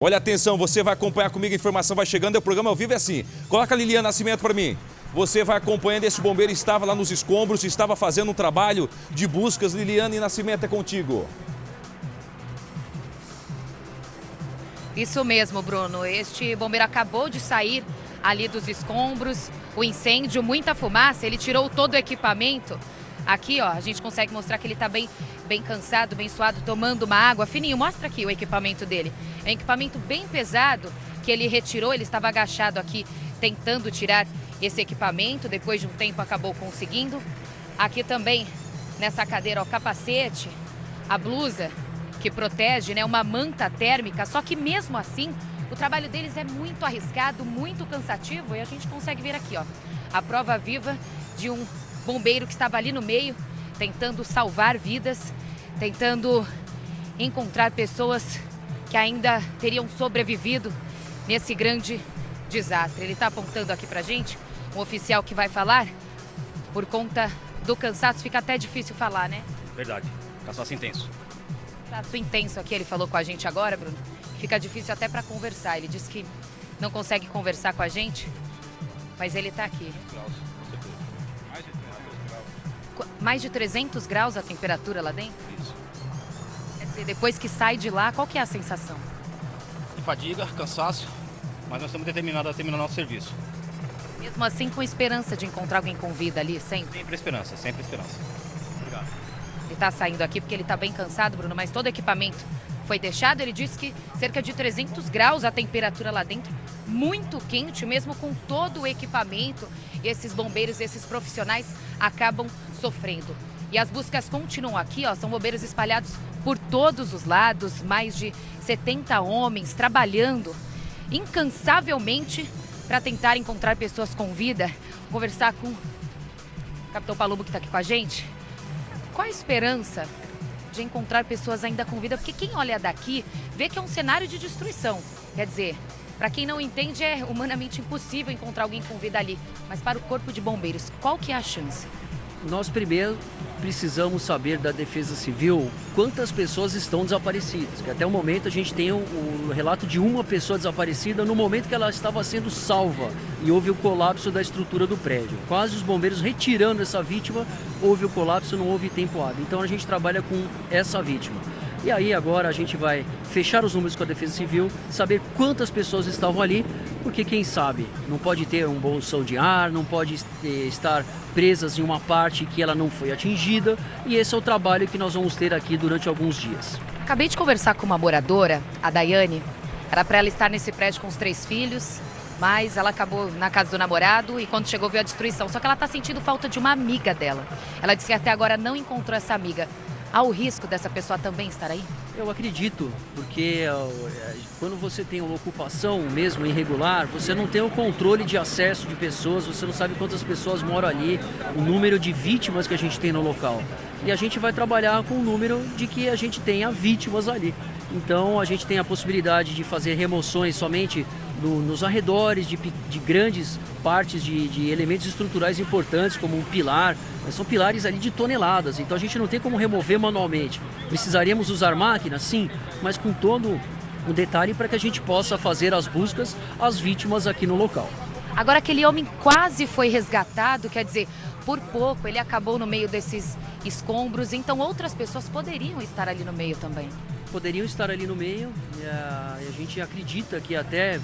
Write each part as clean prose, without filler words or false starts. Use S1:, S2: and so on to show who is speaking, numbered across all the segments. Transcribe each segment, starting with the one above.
S1: Olha, atenção, você vai acompanhar comigo, a informação vai chegando, o programa ao vivo é assim. Coloca a Lilian Nascimento para mim. Você vai acompanhando, esse bombeiro estava lá nos escombros, estava fazendo um trabalho de buscas. Liliane Nascimento, é contigo.
S2: Isso mesmo, Bruno. Este bombeiro acabou de sair ali dos escombros, o incêndio, muita fumaça, ele tirou todo o equipamento. Aqui, ó, a gente consegue mostrar que ele está bem cansado, bem suado, tomando uma água. Fininho, mostra aqui o equipamento dele. É um equipamento bem pesado que ele retirou, ele estava agachado aqui tentando tirar esse equipamento. Depois de um tempo acabou conseguindo. Aqui também, nessa cadeira, ó, capacete, a blusa que protege, né, uma manta térmica. Só que mesmo assim, o trabalho deles é muito arriscado, muito cansativo. E a gente consegue ver aqui, ó, a prova viva de um bombeiro que estava ali no meio, tentando salvar vidas, tentando encontrar pessoas que ainda teriam sobrevivido nesse grande desastre. Ele está apontando aqui pra gente, um oficial que vai falar, por conta do cansaço, fica até difícil falar, né?
S3: Verdade, cansaço intenso.
S2: Cansaço intenso aqui, ele falou com a gente agora, Bruno. Fica difícil até para conversar. Ele disse que não consegue conversar com a gente, mas ele está aqui. Mais de 300 graus a temperatura lá dentro?
S3: Isso.
S2: Quer dizer, depois que sai de lá, qual que é a sensação?
S3: De fadiga, cansaço, mas nós estamos determinados a terminar nosso serviço.
S2: Mesmo assim, com esperança de encontrar alguém com vida ali, sempre?
S3: Sempre esperança, sempre esperança. Obrigado.
S2: Ele está saindo aqui porque ele está bem cansado, Bruno, mas todo o equipamento foi deixado. Ele disse que cerca de 300 graus a temperatura lá dentro, muito quente, mesmo com todo o equipamento. Esses bombeiros, esses profissionais acabam sofrendo. E as buscas continuam aqui, ó, são bombeiros espalhados por todos os lados, mais de 70 homens trabalhando incansavelmente para tentar encontrar pessoas com vida. Vou conversar com o Capitão Palumbo, que está aqui com a gente. Qual a esperança de encontrar pessoas ainda com vida? Porque quem olha daqui vê que é um cenário de destruição. Quer dizer, para quem não entende, é humanamente impossível encontrar alguém com vida ali. Mas para o Corpo de Bombeiros, qual que é a chance?
S4: Nós primeiro precisamos saber da Defesa Civil quantas pessoas estão desaparecidas. Que até o momento a gente tem o relato de uma pessoa desaparecida no momento que ela estava sendo salva e houve o colapso da estrutura do prédio. Quase os bombeiros retirando essa vítima, houve o colapso, não houve tempo hábil. Então a gente trabalha com essa vítima. E aí agora a gente vai fechar os números com a Defesa Civil, saber quantas pessoas estavam ali, porque quem sabe não pode ter um bolsão de ar, não pode estar presas em uma parte que ela não foi atingida, e esse é o trabalho que nós vamos ter aqui durante alguns dias.
S2: Acabei de conversar com uma moradora, a Daiane. Era para ela estar nesse prédio com os 3 filhos, mas ela acabou na casa do namorado e quando chegou viu a destruição. Só que ela está sentindo falta de uma amiga dela. Ela disse que até agora não encontrou essa amiga. Há o risco dessa pessoa também estar aí?
S4: Eu acredito, porque quando você tem uma ocupação mesmo irregular, você não tem o controle de acesso de pessoas, você não sabe quantas pessoas moram ali, o número de vítimas que a gente tem no local. E a gente vai trabalhar com o número de que a gente tenha vítimas ali. Então a gente tem a possibilidade de fazer remoções somente nos arredores de grandes partes de elementos estruturais importantes, como um pilar. São pilares ali de toneladas, então a gente não tem como remover manualmente. Precisaríamos usar máquinas, sim, mas com todo o detalhe para que a gente possa fazer as buscas às vítimas aqui no local.
S2: Agora aquele homem quase foi resgatado, quer dizer, por pouco ele acabou no meio desses escombros, então outras pessoas poderiam estar ali no meio também.
S4: Poderiam estar ali no meio, a gente acredita que até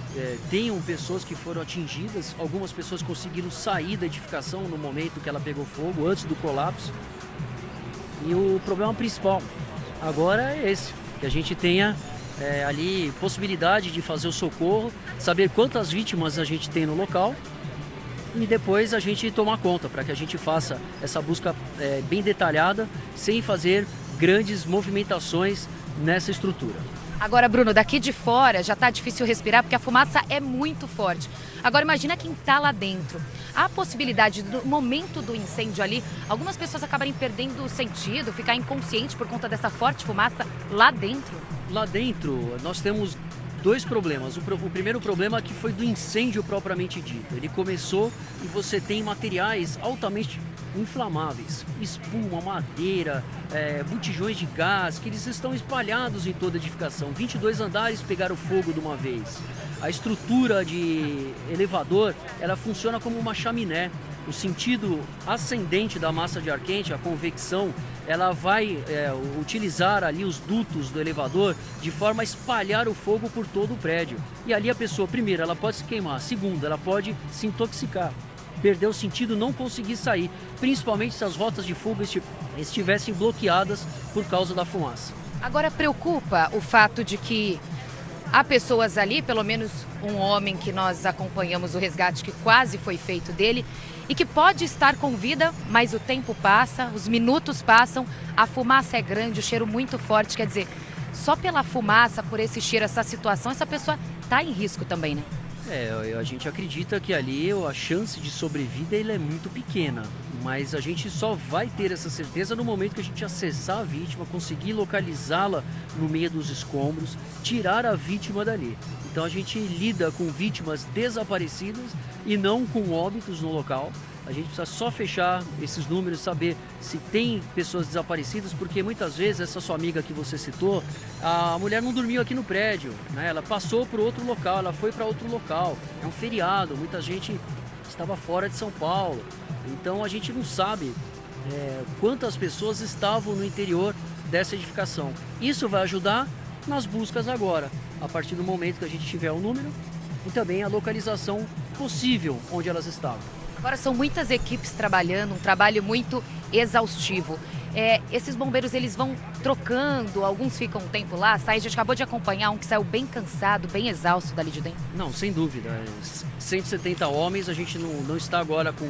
S4: tenham pessoas que foram atingidas, algumas pessoas conseguiram sair da edificação no momento que ela pegou fogo, antes do colapso. E o problema principal agora é esse, que a gente tenha ali possibilidade de fazer o socorro, saber quantas vítimas a gente tem no local e depois a gente tomar conta para que a gente faça essa busca bem detalhada, sem fazer grandes movimentações nessa estrutura.
S2: Agora, Bruno, daqui de fora já está difícil respirar porque a fumaça é muito forte. Agora imagina quem está lá dentro. Há a possibilidade, no momento do incêndio ali, algumas pessoas acabarem perdendo o sentido, ficar inconsciente por conta dessa forte fumaça lá dentro?
S4: Lá dentro nós temos 2 problemas. O primeiro problema é que foi do incêndio propriamente dito. Ele começou e você tem materiais altamente inflamáveis, espuma, madeira, botijões de gás, que eles estão espalhados em toda a edificação. 22 andares pegaram fogo de uma vez. A estrutura de elevador, ela funciona como uma chaminé. O sentido ascendente da massa de ar quente, a convecção, ela vai utilizar ali os dutos do elevador de forma a espalhar o fogo por todo o prédio. E ali a pessoa, primeiro, ela pode se queimar, segundo, ela pode se intoxicar, perder o sentido, não conseguir sair, principalmente se as rotas de fuga estivessem bloqueadas por causa da fumaça.
S2: Agora preocupa o fato de que há pessoas ali, pelo menos um homem que nós acompanhamos o resgate que quase foi feito dele, e que pode estar com vida, mas o tempo passa, os minutos passam, a fumaça é grande, o cheiro muito forte, quer dizer, só pela fumaça, por esse cheiro, essa situação, essa pessoa está em risco também, né?
S4: A gente acredita que ali a chance de sobrevida é muito pequena, mas a gente só vai ter essa certeza no momento que a gente acessar a vítima, conseguir localizá-la no meio dos escombros, tirar a vítima dali. Então a gente lida com vítimas desaparecidas e não com óbitos no local. A gente precisa só fechar esses números, saber se tem pessoas desaparecidas, porque muitas vezes essa sua amiga que você citou, a mulher não dormiu aqui no prédio, né? Ela passou para outro local, ela foi para outro local. É um feriado, muita gente estava fora de São Paulo. Então a gente não sabe quantas pessoas estavam no interior dessa edificação. Isso vai ajudar nas buscas agora, a partir do momento que a gente tiver o número e também a localização possível onde elas estavam.
S2: Agora são muitas equipes trabalhando, um trabalho muito exaustivo. Esses bombeiros, eles vão trocando, alguns ficam um tempo lá, sai, a gente acabou de acompanhar um que saiu bem cansado, bem exausto dali de dentro.
S4: Não, sem dúvida. 170 homens, a gente não está agora com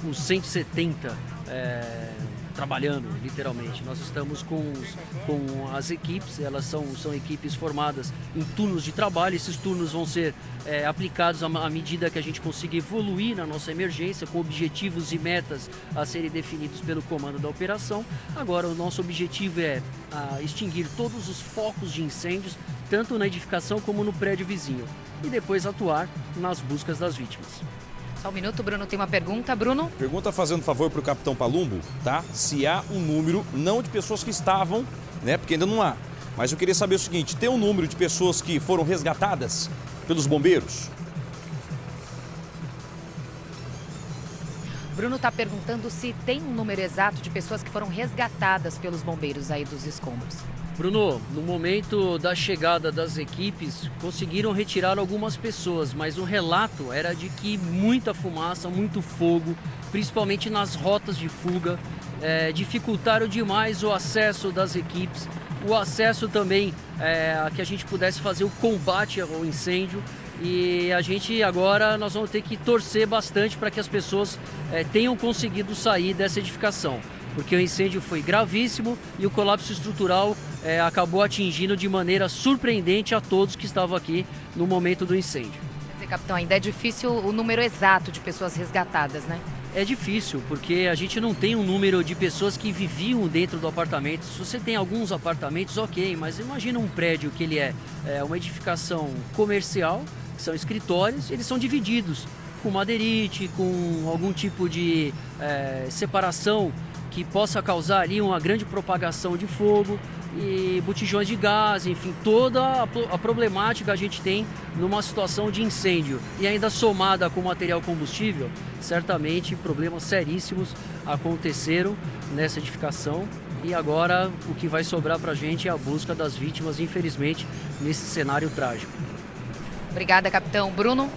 S4: os 170 trabalhando, literalmente. Nós estamos com as equipes, elas são equipes formadas em turnos de trabalho. Esses turnos vão ser aplicados à medida que a gente consiga evoluir na nossa emergência, com objetivos e metas a serem definidos pelo comando da operação. Agora, o nosso objetivo é extinguir todos os focos de incêndios, tanto na edificação como no prédio vizinho, e depois atuar nas buscas das vítimas.
S2: Só um minuto, Bruno tem uma pergunta. Bruno?
S1: Pergunta fazendo favor para o Capitão Palumbo, tá? Se há um número, não de pessoas que estavam, né? Porque ainda não há. Mas eu queria saber o seguinte, tem um número de pessoas que foram resgatadas pelos bombeiros?
S2: Bruno está perguntando se tem um número exato de pessoas que foram resgatadas pelos bombeiros aí dos escombros.
S4: Bruno, no momento da chegada das equipes, conseguiram retirar algumas pessoas, mas o relato era de que muita fumaça, muito fogo, principalmente nas rotas de fuga, dificultaram demais o acesso das equipes, o acesso também a que a gente pudesse fazer o combate ao incêndio. E a gente agora, nós vamos ter que torcer bastante para que as pessoas tenham conseguido sair dessa edificação, porque o incêndio foi gravíssimo e o colapso estrutural acabou atingindo de maneira surpreendente a todos que estavam aqui no momento do incêndio.
S2: Quer dizer, capitão, ainda é difícil o número exato de pessoas resgatadas, né?
S4: É difícil, porque a gente não tem um número de pessoas que viviam dentro do apartamento. Se você tem alguns apartamentos, ok, mas imagina um prédio que ele é uma edificação comercial, que são escritórios, eles são divididos com madeirite, com algum tipo de separação que possa causar ali uma grande propagação de fogo e botijões de gás, enfim, toda a problemática a gente tem numa situação de incêndio. E ainda somada com material combustível, certamente problemas seríssimos aconteceram nessa edificação. E agora o que vai sobrar para a gente é a busca das vítimas, infelizmente, nesse cenário trágico.
S2: Obrigada, capitão. Bruno?